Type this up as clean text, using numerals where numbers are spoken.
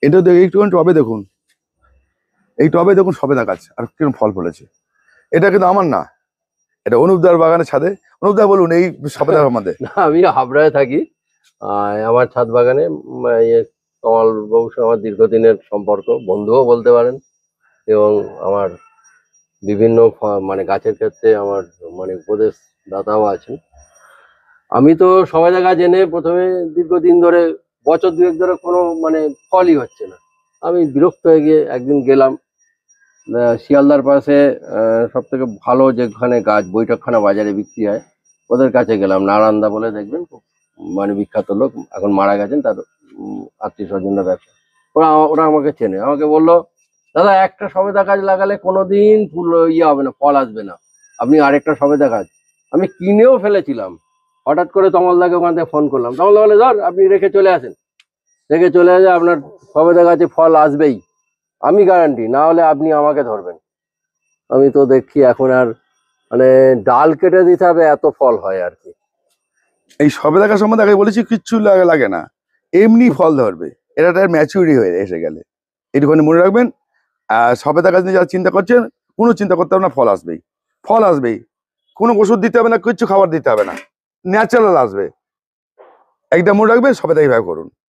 এটা একটুখানি টবে দেখুন, এই টবে দেখুন সবেদা গাছ আর কিরকম ফল ফলেছে। এটা কিন্তু আমার না, এটা অনুপদার বাগানের ছাদে। অনুপদা বলুন এই সবেদা আমাদের। না, আমি হাবড়ায় থাকি। আমার ছাদ বাগানে কমল বাবুর সঙ্গে আমার দীর্ঘদিনের সম্পর্ক, বন্ধুও বলতে পারেন। এবং আমার বিভিন্ন মানে গাছের ক্ষেত্রে আমার মানে উপদেশ দাতাও আছেন। আমি তো সবেদা গাছ এনে প্রথমে দীর্ঘদিন ধরে, বছর দুয়েক ধরে কোনো মানে ফলই হচ্ছে না। আমি বিরক্ত হয়ে গিয়ে একদিন গেলাম শিয়ালদার পাশে সব থেকে ভালো যেখানে গাছ বৈঠকখানা বাজারে বিক্রি হয়, ওদের কাছে গেলাম। নারায়ণদা বলে, দেখবেন খুব মানে বিখ্যাত লোক, এখন মারা গেছেন, তার আত্মীয় স্বজনরা ব্যবসা। ওরা আমাকে চেনে, আমাকে বললো, দাদা একটা সবেদা গাছ লাগালে কোনোদিন ফুল হবে না, ফল আসবে না, আপনি আরেকটা সবেদা গাছ। আমি কিনেও ফেলেছিলাম, হঠাৎ করে তমলদাকে ওখান থেকে ফোন করলাম। তমলদা বলে, ধর আপনি রেখে চলে আসেন, রেখে চলে আসে, আপনার সবেদা গাছে ফল আসবেই, আমি গ্যারান্টি, না হলে আপনি আমাকে ধরবেন। আমি তো দেখি এখন আর মানে ডাল কেটে দিতে হবে, এত ফল হয় আর কি। এই সবেদা গাছ সম্বন্ধে আগে বলেছি, কিচ্ছু লাগে না, এমনি ফল ধরবে। এটা একটা ম্যাচুরিটি হয়ে এসে গেলে, এইটুখানি মনে রাখবেন। আর সবেদা গাছ নিয়ে যারা চিন্তা করছেন, কোনো চিন্তা করতে হবে না, ফল আসবেই, ফল আসবেই। কোনো ওষুধ দিতে হবে না, কিচ্ছু খাবার দিতে হবে না, ন্যাচারাল আসবে। একটা মনে রাখবেন, সবেদা এইভাবে করুন।